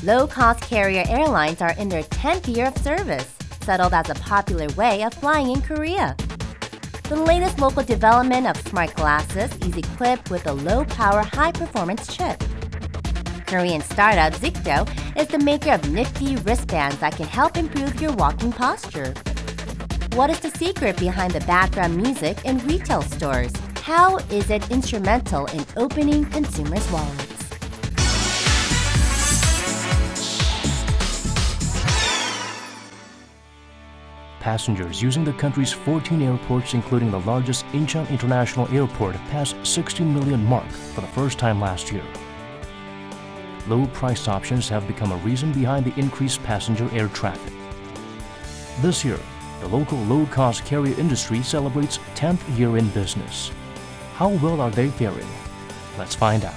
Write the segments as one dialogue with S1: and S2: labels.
S1: Low-cost carrier airlines are in their 10th year of service, settled as a popular way of flying in Korea. The latest local development of smart glasses is equipped with a low-power, high-performance chip. Korean startup Zikdo is the maker of nifty wristbands that can help improve your walking posture. What is the secret behind the background music in retail stores? How is it instrumental in opening consumers' wallets?
S2: Passengers using the country's 14 airports, including the largest Incheon International Airport, passed 60 million mark for the first time last year. Low-priced options have become a reason behind the increased passenger air traffic. This year, the local low-cost carrier industry celebrates 10th year in business. How well are they faring? Let's find out.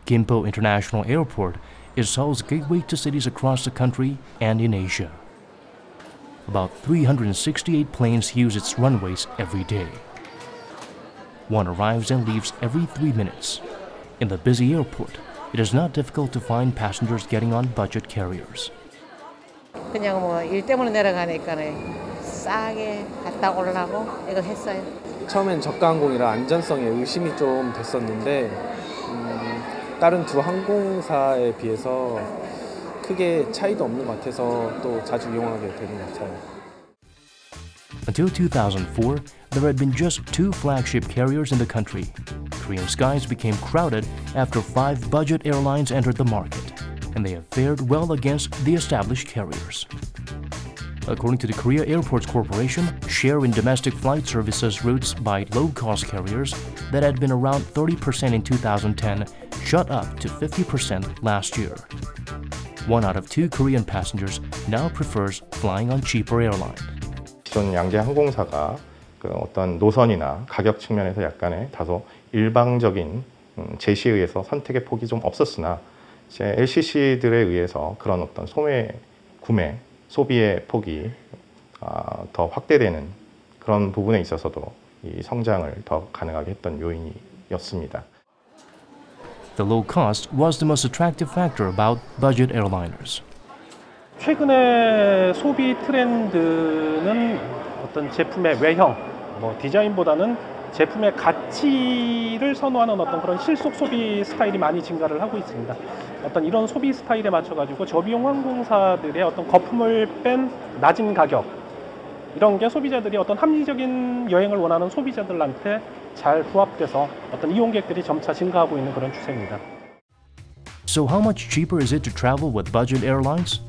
S2: Gimpo International Airport is Seoul's gateway to cities across the country and in Asia. About 368 planes use its runways every day. One arrives and leaves every 3 minutes. In the busy airport, it is not difficult to find passengers getting on budget carriers.
S3: 그냥 뭐 일 때문에 내려가니까는 싸게 갔다 오려고 이거 했어요.
S4: 처음엔 저가항공이라 안전성에 의심이 좀 됐었는데 다른 두 항공사에 비해서 크게 차이도 없는 것 같아서 또 자주 이용하게 되는 것 같아요.
S2: Until 2004, there had been just 2 flagship carriers in the country. Korean skies became crowded after 5 budget airlines entered the market, and they have fared well against the established carriers. According to the Korea Airports Corporation, share in domestic flight services routes by low-cost carriers that had been around 30% in 2010 shot up to 50% last year. 1 out of 2 Korean passengers now prefers flying on cheaper airlines.
S5: 기존 양대 항공사가 어떤 노선이나 가격 측면에서 약간의 다소 일방적인 제시에 의해서 선택의 폭이 좀 없었으나 이제 LCC들에 의해서 그런 어떤 구매, 소비의 폭이 더 확대되는 그런 부분에 있어서도 이 성장을 더 가능하게 했던 요인이었습니다.
S2: The low cost was the most attractive factor about budget airliners.
S6: 최근의 소비 트렌드는 어떤 제품의 외형, 디자인보다는 제품의 가치를 선호하는 어떤 그런 실속 소비 스타일이 많이 증가를 하고 있습니다. 어떤 이런 소비 스타일에 맞춰가지고 저비용 항공사들의 어떤 거품을 뺀 낮은 가격, 이런 게 소비자들이 어떤 합리적인 여행을 원하는 소비자들한테 잘 부합돼서 어떤 이용객들이 점차 증가하고 있는 그런 추세입니다.
S2: So how much cheaper is it to travel with budget airlines?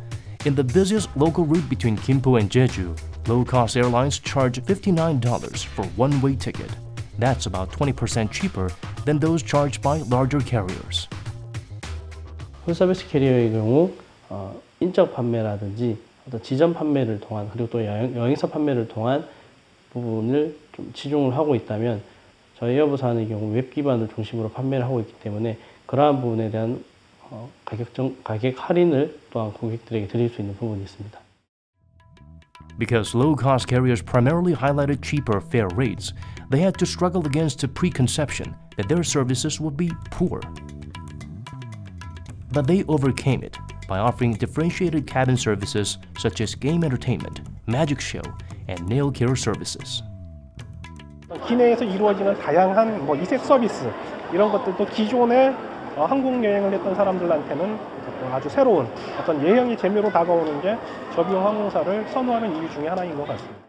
S2: In the busiest local route between Gimpo and Jeju, low-cost airlines charge $59 for one-way ticket. That's about 20% cheaper than those charged by larger carriers.
S7: 풀서비스 캐리어의 경우 인적 판매라든지 어떤 지점 판매를 통한 그리고 또 여행사 판매를 통한 부분을 좀 치중을 하고 있다면 저희 에어부산의 경우 웹 기반을 중심으로 판매를 하고 있기 때문에 그러한 부분에 대한 가격 할인을 또한 고객들에게 드릴 수 있는 부분이 있습니다.
S2: Because low-cost carriers primarily highlighted cheaper fare rates, they had to struggle against the preconception that their services would be poor. But they overcame it by offering differentiated cabin services such as game entertainment, magic show, and nail care services.
S6: 기내에서 이루어지는 다양한 이색 서비스, 이런 것들도 기존에 항공 여행을 했던 사람들한테는 아주 새로운 어떤 여행의 재미로 다가오는 게 저비용 항공사를 선호하는 이유 중에 하나인 것 같습니다.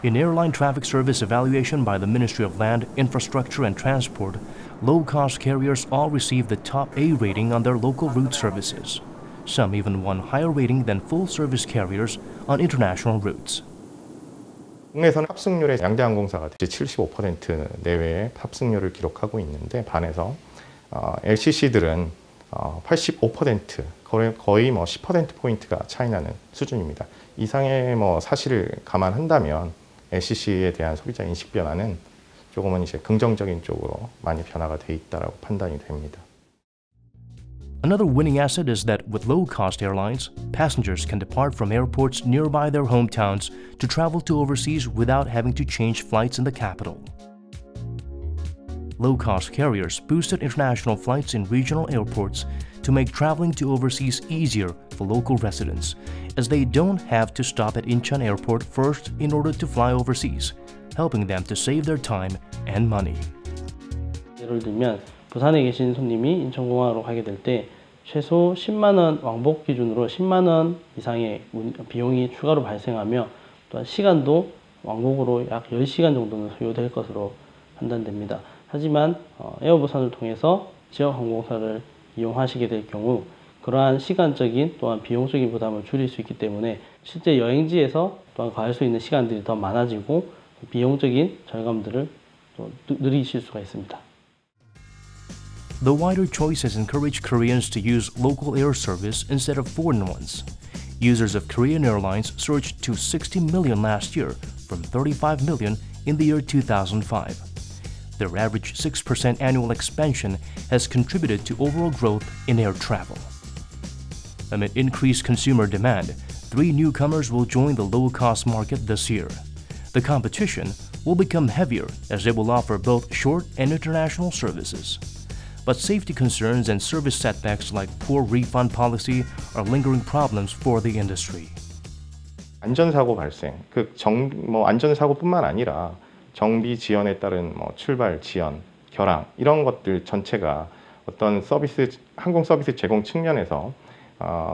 S2: In airline traffic service evaluation by the Ministry of Land, Infrastructure and Transport, low-cost carriers all received the top A rating on their local route services. Some even won higher rating than full-service carriers on international routes.
S5: 국내에서는 탑승률의 양대 항공사가 75% 내외의 탑승률을 기록하고 있는데 반해서 LCC들은 85%, 거의 10%포인트가 차이나는 수준입니다. 이상의 사실을 감안한다면 LCC에 대한 소비자 인식 변화는 조금은 이제 긍정적인 쪽으로 많이 변화가 돼 있다라고 판단이 됩니다.
S2: Another winning asset is that with low-cost airlines, passengers can depart from airports nearby their hometowns to travel to overseas without having to change flights in the capital. Low-cost carriers boosted international flights in regional airports to make traveling to overseas easier for local residents, as they don't have to stop at Incheon Airport first in order to fly overseas, helping them to save their time and money.
S7: 예를 들면 부산에 계신 손님이 인천공항으로 가게 될 때 최소 10만 원 왕복 기준으로 10만 원 이상의 비용이 추가로 발생하며 또한 시간도 왕복으로 약 10시간 정도는 소요될 것으로 판단됩니다. 하지만 에어부산을 통해서 지역 항공사를 이용하시게 될 경우 그러한 시간적인 또한 비용적인 부담을 줄일 수 있기 때문에 실제 여행지에서 또한 가할 수 있는 시간들이 더 많아지고 비용적인 절감들을 또 누리실 수가 있습니다.
S2: The wider choices encourage Koreans to use local air service instead of foreign ones. Users of Korean Airlines surged to 60 million last year from 35 million in the year 2005. Their average 6% annual expansion has contributed to overall growth in air travel. Amid increased consumer demand, 3 newcomers will join the low-cost market this year. The competition will become heavier as they will offer both short and international services. But safety concerns and service setbacks like poor refund policy are lingering problems for the industry.
S5: 안전사고 발생, 안전사고뿐만 아니라 정비 지연에 따른 출발 지연, 결항 이런 것들 전체가 어떤 항공 서비스 제공 측면에서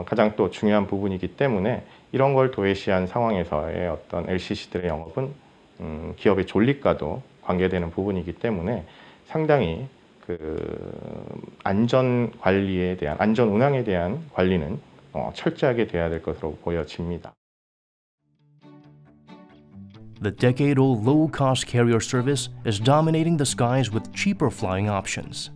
S5: 가장 또 중요한 부분이기 때문에 이런 걸 도외시한 상황에서의 어떤 LCC들의 영업은 기업의 존립과도 관계되는 부분이기 때문에 상당히 안전 관리에 대한 안전 운항에 대한 관리는 철저하게 돼야 될 것으로 보여집니다.
S2: The decade-old low-cost carrier service is dominating the skies with cheaper flying options.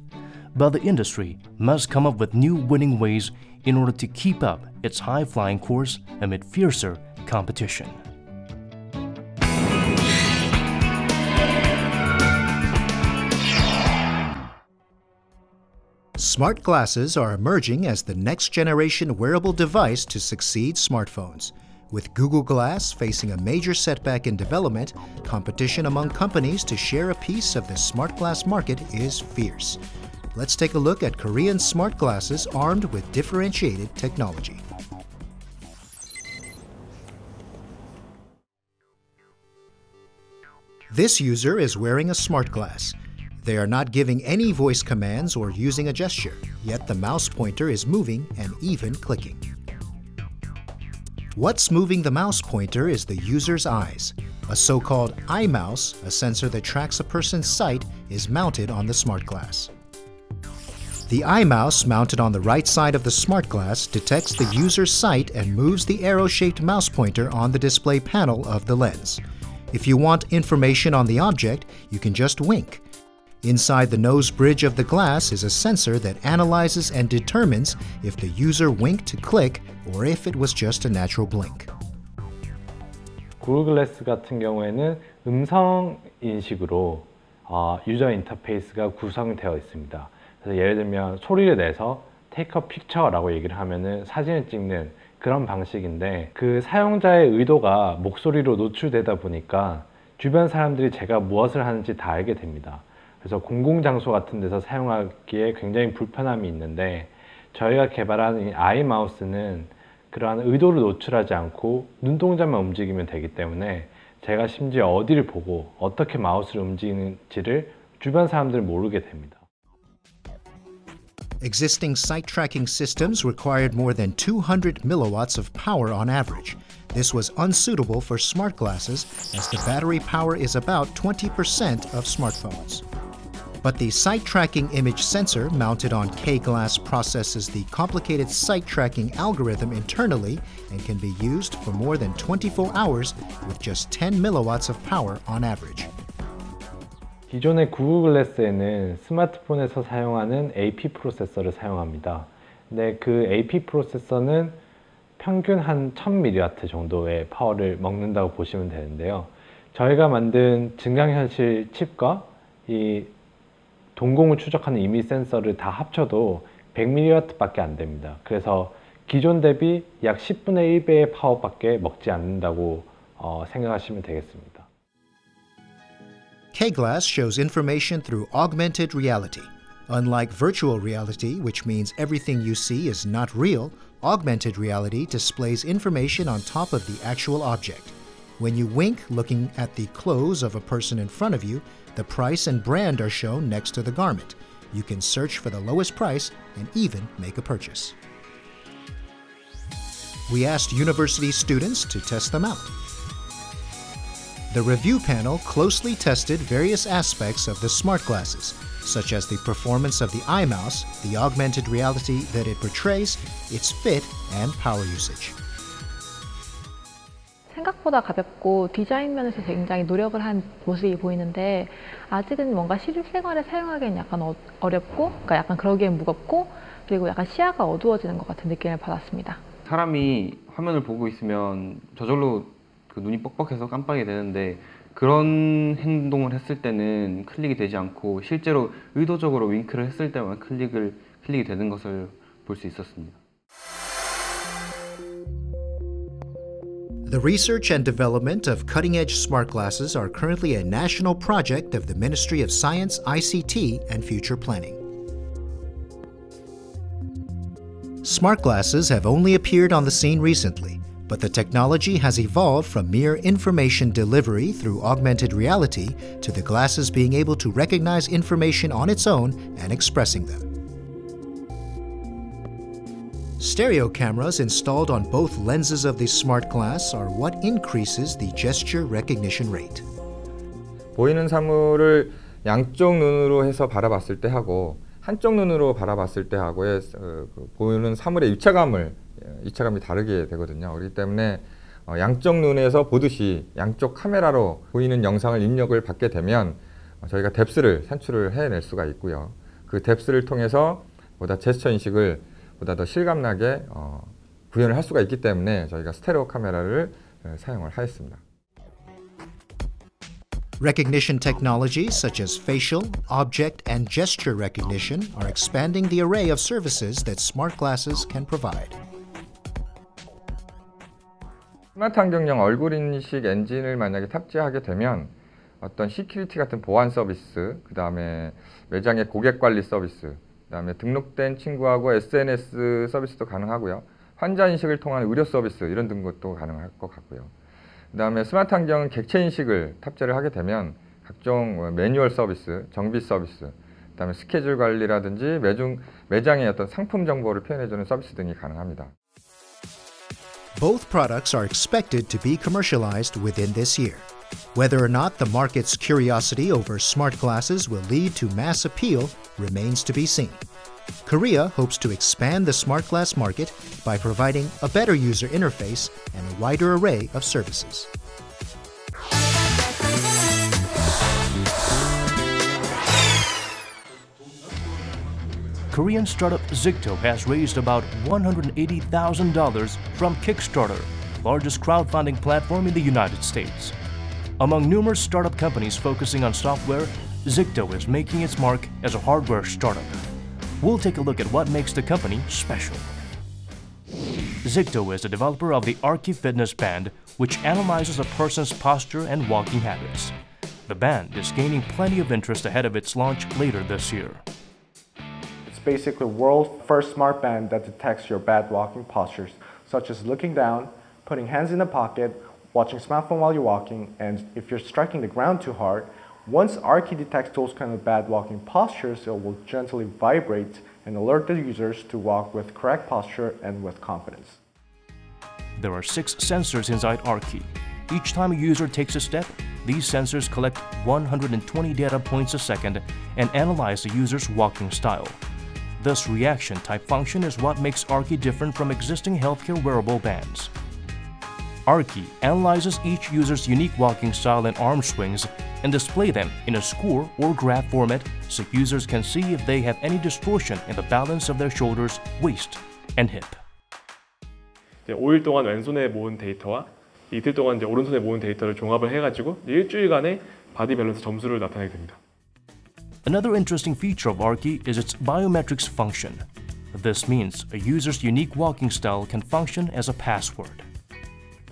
S2: But the industry must come up with new winning ways in order to keep up its high-flying course amid fiercer competition.
S8: Smart glasses are emerging as the next-generation wearable device to succeed smartphones. With Google Glass facing a major setback in development, competition among companies to share a piece of the smart glass market is fierce. Let's take a look at Korean smart glasses armed with differentiated technology. This user is wearing a smart glass. They are not giving any voice commands or using a gesture, yet the mouse pointer is moving and even clicking. What's moving the mouse pointer is the user's eyes. A so-called eye mouse, a sensor that tracks a person's sight, is mounted on the smart glass. The eye mouse mounted on the right side of the smart glass detects the user's sight and moves the arrow-shaped mouse pointer on the display panel of the lens. If you want information on the object, you can just wink. Inside the nose bridge of the glass is a sensor that analyzes and determines if the user winked to click or if it was just a natural blink.
S9: 구글 글래스 같은 경우에는 음성 인식으로 유저 인터페이스가 구성되어 있습니다. 그래서 예를 들면 소리를 내서 take a picture라고 얘기를 하면은 사진을 찍는 그런 방식인데 그 사용자의 의도가 목소리로 노출되다 보니까 주변 사람들이 제가 무엇을 하는지 다 알게 됩니다. 그래서 공공장소 같은 데서 사용하기에 굉장히 불편함이 있는데 저희가 개발한 이 아이 마우스는 그러한 의도를 노출하지 않고 눈동자만 움직이면 되기 때문에 제가 심지어 어디를 보고 어떻게 마우스를 움직이는지를 주변 사람들은 모르게 됩니다.
S8: Existing sight tracking systems required more than 200 milliwatts of power on average. This was unsuitable for smart glasses as the battery power is about 20% of smartphones. But the sight tracking image sensor mounted on K-Glass processes the complicated sight tracking algorithm internally and can be used for more than 24 hours with just 10 milliwatts of power on average.
S9: 기존의 구글 글래스에는 스마트폰에서 사용하는 AP 프로세서를 사용합니다. 근데 그 AP 프로세서는 평균 한 1000mW 정도의 파워를 먹는다고 보시면 되는데요. 저희가 만든 증강현실 칩과 이 동공을 추적하는 이미지 센서를 다 합쳐도 100mW 밖에 안 됩니다. 그래서 기존 대비 약 10분의 1배의 파워밖에 먹지 않는다고 생각하시면 되겠습니다.
S8: K-Glass shows information through augmented reality. Unlike virtual reality, which means everything you see is not real, augmented reality displays information on top of the actual object. When you wink looking at the clothes of a person in front of you, the price and brand are shown next to the garment. You can search for the lowest price and even make a purchase. We asked university students to test them out. The review panel closely tested various aspects of the smart glasses, such as the performance of the iMouse, the augmented reality that it portrays, its fit, and power usage.
S10: 생각보다 가볍고 디자인 면에서 굉장히 노력을 한 모습이 보이는데 아직은 뭔가 실생활에 사용하기엔 약간 어렵고, 그러니까 약간 그러기엔 무겁고, 그리고 약간 시야가 어두워지는 것 같은 느낌을 받았습니다.
S11: 사람이 화면을 보고 있으면 저절로 그 눈이 뻑뻑해서 깜빡이 되는데 그런 행동을 했을 때는 클릭이 되지 않고 실제로 의도적으로 윙크를 했을 때만 클릭이 되는 것을 볼 수 있었습니다.
S8: The research and development of cutting-edge smart glasses are currently a national project of the Ministry of Science, ICT, and Future Planning. Smart glasses have only appeared on the scene recently, but the technology has evolved from mere information delivery through augmented reality to the glasses being able to recognize information on its own and expressing them. Stereo cameras installed on both lenses of the smart glass are what increases the gesture recognition rate.
S12: 보이는 사물을 양쪽 눈으로 해서 바라봤을 때 하고 한쪽 눈으로 바라봤을 때 하고의 보이는 사물의 입체감이 다르게 되거든요. 그렇기 때문에 양쪽 눈에서 보듯이 양쪽 카메라로 보이는 영상을 입력을 받게 되면 저희가 뎁스를 산출을 해낼 수가 있고요. 그 뎁스를 통해서 보다 제스처 인식을 보다 더 실감나게 구현을 할 수가 있기 때문에 저희가 스테레오 카메라를 사용을 하였습니다.
S8: Recognition technologies such as facial, object, and gesture recognition are expanding the array of services that smart glasses can provide.
S12: 스마트 환경용 얼굴 인식 엔진을 만약에 탑재하게 되면 어떤 시큐리티 같은 보안 서비스, 그 다음에 매장의 고객 관리 서비스, 그 다음에 등록된 친구하고 SNS 서비스도 가능하고요. 환자 인식을 통한 의료 서비스 이런 등 것도 가능할 것 같고요. 그 다음에 스마트 환경은 객체 인식을 탑재를 하게 되면 각종 매뉴얼 서비스, 정비 서비스, 그 다음에 스케줄 관리라든지 매장의 어떤 상품 정보를 표현해주는 서비스 등이 가능합니다.
S8: Both products are expected to be commercialized within this year. Whether or not the market's curiosity over smart glasses will lead to mass appeal remains to be seen. Korea hopes to expand the smart glass market by providing a better user interface and a wider array of services.
S2: Korean startup Zikto has raised about $180,000 from Kickstarter, the largest crowdfunding platform in the United States. Among numerous startup companies focusing on software, Zikto is making its mark as a hardware startup. We'll take a look at what makes the company special. Zikto is the developer of the Arki Fitness Band, which analyzes a person's posture and walking habits. The band is gaining plenty of interest ahead of its launch later this year.
S13: It's basically the world's first smart band that detects your bad walking postures, such as looking down, putting hands in the pocket, watching smartphone while you're walking, and if you're striking the ground too hard, once Arki detects those kind of bad walking postures, it will gently vibrate and alert the users to walk with correct posture and with confidence.
S2: There are 6 sensors inside Arki. Each time a user takes a step, these sensors collect 120 data points a second and analyze the user's walking style. This reaction type function is what makes Arki different from existing healthcare wearable bands. Arki analyzes each user's unique walking style and arm swings and display them in a score or graph format so users can see if they have any distortion in the balance of their shoulders, waist, and hip.
S14: 5일 동안 왼손에 모은 데이터와 이틀 동안 오른손에 모은 데이터를 종합을 해가지고 일주일간의 바디 밸런스 점수를 나타내게 됩니다.
S2: Another interesting feature of Arki is its biometrics function. This means a user's unique walking style can function as a password.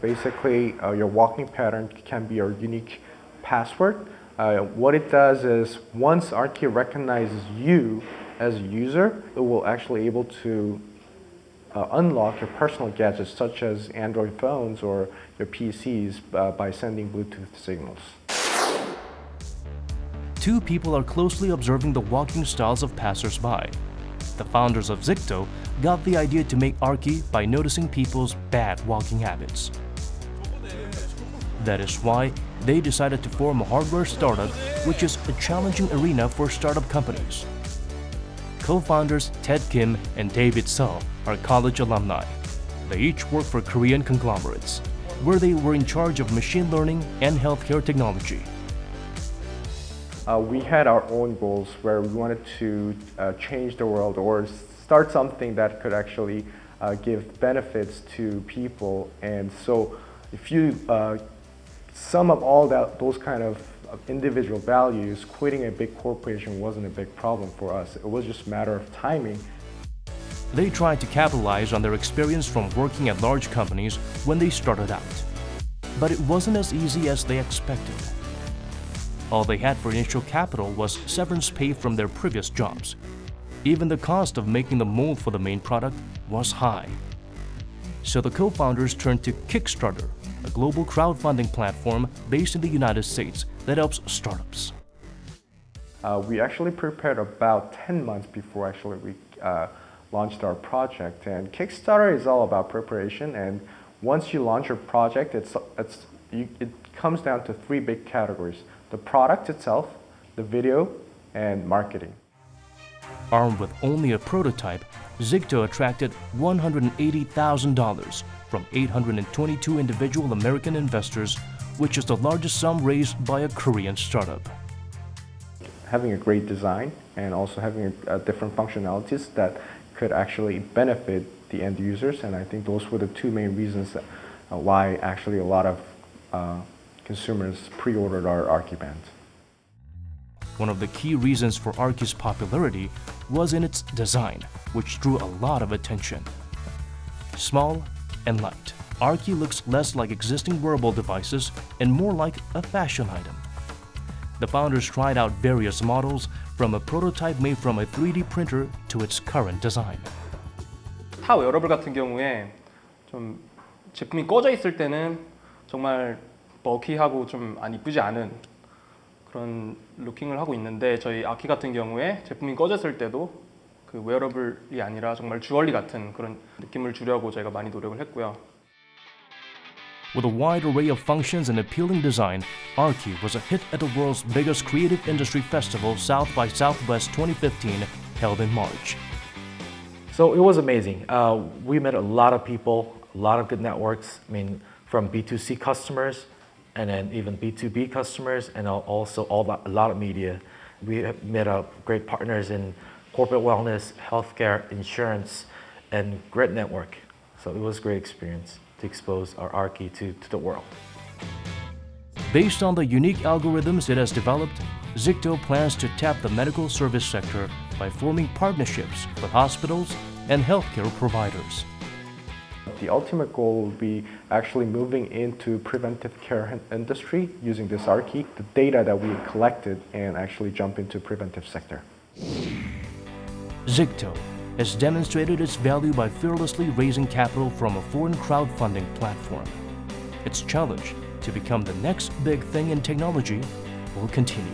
S13: Basically, your walking pattern can be your unique password. What it does is once Arki recognizes you as a user, it will actually able to unlock your personal gadgets such as Android phones or your PCs by sending Bluetooth signals.
S2: Two people are closely observing the walking styles of passers-by. The founders of Zicto got the idea to make Arki by noticing people's bad walking habits. That is why they decided to form a hardware startup, which is a challenging arena for startup companies. Co-founders Ted Kim and David Seo are college alumni. They each work for Korean conglomerates, where they were in charge of machine learning and healthcare technology.
S13: We had our own goals where we wanted to change the world or start something that could actually give benefits to people. And so if you sum up all those kind of individual values, quitting a big corporation wasn't a big problem for us. It was just a matter of timing.
S2: They tried to capitalize on their experience from working at large companies when they started out. But it wasn't as easy as they expected. All they had for initial capital was severance pay from their previous jobs. Even the cost of making the mold for the main product was high. So the co-founders turned to Kickstarter, a global crowdfunding platform based in the United States that helps startups.
S13: We actually prepared about 10 months before actually we launched our project. And Kickstarter is all about preparation, and once you launch your project, it comes down to three big categories: the product itself, the video, and marketing.
S2: Armed with only a prototype, Zicto attracted $180,000 from 822 individual American investors, which is the largest sum raised by a Korean startup.
S13: Having a great design and also having different functionalities that could actually benefit the end users, and I think those were the two main reasons why actually a lot of consumers pre-ordered our Arki band.
S2: One of the key reasons for Arki's popularity was in its design, which drew a lot of attention. Small and light, Arki looks less like existing wearable devices and more like a fashion item. The founders tried out various models, from a prototype made from a 3D printer to its current design.
S15: 타 웨어러블 같은 경우에 좀 제품이 꺼져 있을 때는 정말 버키하고 좀 안 이쁘지 않은 그런 루킹을 하고 있는데, 저희 아키 같은 경우에 제품이 꺼졌을 때도 그 웨어러블이 아니라 정말 주얼리 같은 그런 느낌을 주려고 저희가 많이 노력을 했고요.
S2: With a wide array of functions and appealing design, Arki was a hit at the world's biggest creative industry festival, South by Southwest 2015, held in March.
S16: So it was amazing. We met a lot of people, a lot of good networks. I mean, from B2C customers, and then even B2B customers, and also a lot of media. We met up great partners in corporate wellness, healthcare, insurance, and great network. So it was a great experience to expose our Arki to the world.
S2: Based on the unique algorithms it has developed, Zicto plans to tap the medical service sector by forming partnerships with hospitals and healthcare providers.
S13: The ultimate goal will be actually moving into preventive care industry using this Arki, the data that we collected, and actually jump into preventive sector.
S2: Zicto has demonstrated its value by fearlessly raising capital from a foreign crowdfunding platform. Its challenge to become the next big thing in technology will continue.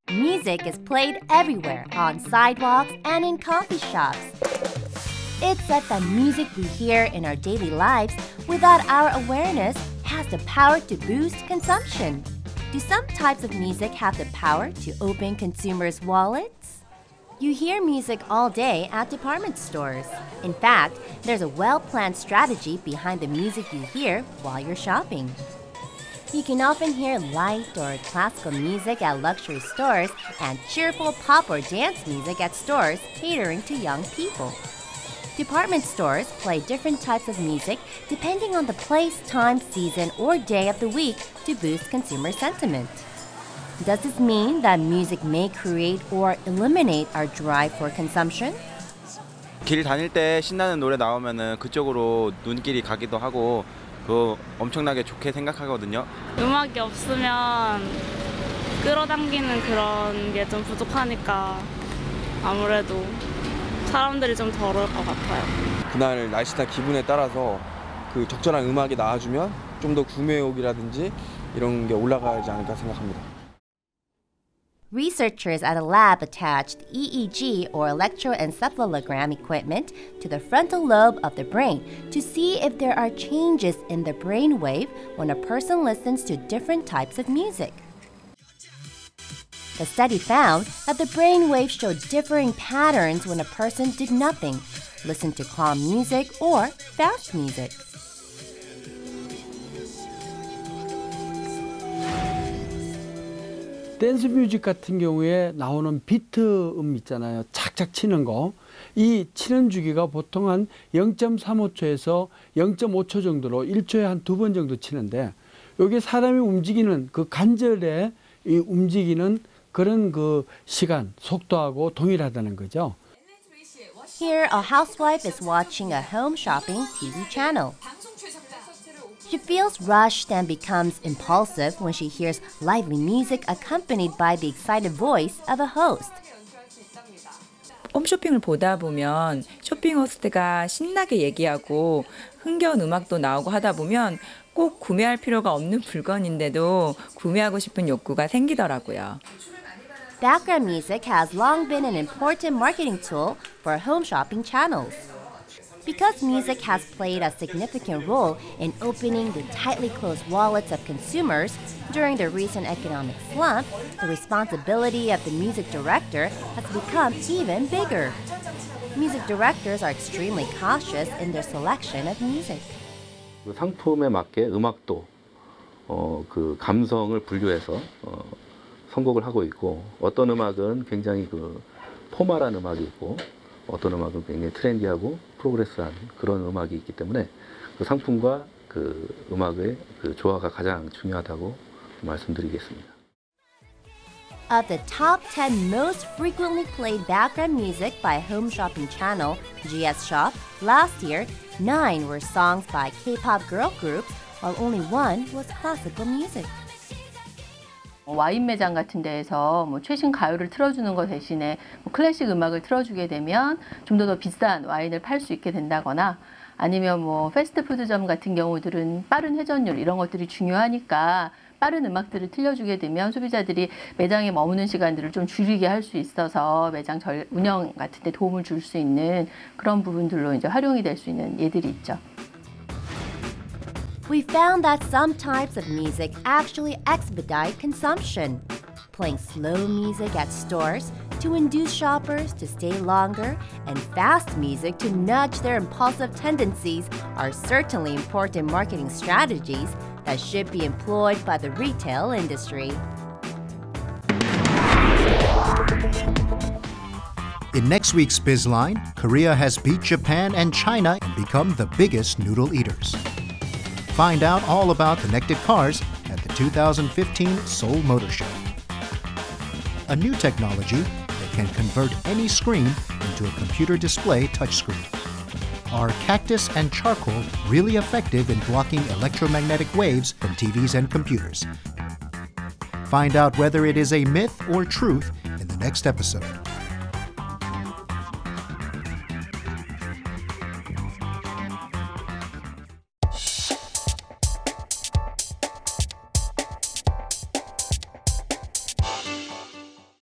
S1: Music is played everywhere, on sidewalks and in coffee shops. It's said that music we hear in our daily lives without our awareness has the power to boost consumption. Do some types of music have the power to open consumers' wallets? You hear music all day at department stores. In fact, there's a well-planned strategy behind the music you hear while you're shopping. You can often hear light or classical music at luxury stores and cheerful pop or dance music at stores catering to young people. Department stores play different types of music depending on the place, time, season, or day of the week to boost consumer sentiment. Does this mean that music may create or eliminate our drive for consumption?
S17: 길 다닐 때 신나는 노래 나오면은 그쪽으로 눈길이 가기도 하고 그거 엄청나게 좋게 생각하거든요.
S18: 음악이 없으면 끌어당기는 그런 게 좀 부족하니까 아무래도 사람들이 좀 덜 올 것 같아요.
S19: 그날 날씨나 기분에 따라서 그 적절한 음악이 나와주면 좀 더 구매욕이라든지 이런 게 올라가지 않을까 생각합니다.
S1: Researchers at a lab attached EEG or electroencephalogram equipment to the frontal lobe of the brain to see if there are changes in the brain wave when a person listens to different types of music. The study found that the brain waves showed differing patterns when a person did nothing, listened to calm music or fast music.
S20: 댄스 뮤직 같은 경우에 나오는 비트 있잖아요. 착착 치는 거. 이 치는 주기가 보통 한 0.35초에서 0.5초 정도로 1초에 한 2번 정도 치는데 여기 사람이 움직이는 그 관절에 이 움직이는 그런 그 시간, 속도하고 동일하다는 거죠.
S1: Here, a housewife is watching a home shopping TV channel. She feels rushed and becomes impulsive when she hears lively music accompanied by the excited voice of a host.
S21: 홈쇼핑을 보다 보면 쇼핑 호스트가 신나게 얘기하고 흥겨운 음악도 나오고 하다 보면 꼭 구매할 필요가 없는 물건인데도 구매하고 싶은 욕구가 생기더라고요.
S1: Background music has long been an important marketing tool for home shopping channels. Because music has played a significant role in opening the tightly closed wallets of consumers during the recent economic slump, the responsibility of the music director has become even bigger. Music directors are extremely cautious in their selection of music.
S22: 그 상품에 맞게 음악도 그 감성을 분류해서 선곡을 하고 있고 어떤 음악은 굉장히 그 포멀한 음악이 있고 어떤 음악은 굉장히 트렌디하고 프로그레스한 그런 음악이 있기 때문에 그 상품과 그 음악의 그 조화가 가장 중요하다고 말씀드리겠습니다.
S1: Of the top 10 most frequently played background music by home shopping channel GS Shop, last year, 9 were songs by K-pop girl groups, while only 1 was classical music.
S23: 와인 매장 같은 데에서 뭐 최신 가요를 틀어주는 것 대신에 뭐 클래식 음악을 틀어주게 되면 좀 더 비싼 와인을 팔 수 있게 된다거나 아니면 뭐 패스트푸드점 같은 경우들은 빠른 회전율 이런 것들이 중요하니까 빠른 음악들을 틀려주게 되면 소비자들이 매장에 머무는 시간들을 좀 줄이게 할 수 있어서 매장 운영 같은 데 도움을 줄 수 있는 그런 부분들로 이제 활용이 될 수 있는 예들이 있죠.
S1: We found that some types of music actually expedite consumption. Playing slow music at stores to induce shoppers to stay longer and fast music to nudge their impulsive tendencies are certainly important marketing strategies that should be employed by the retail industry.
S8: In next week's Bizline, Korea has beat Japan and China and become the biggest noodle eaters. Find out all about connected cars at the 2015 Seoul Motor Show. A new technology that can convert any screen into a computer display touchscreen. Are cactus and charcoal really effective in blocking electromagnetic waves from TVs and computers? Find out whether it is a myth or truth in the next episode.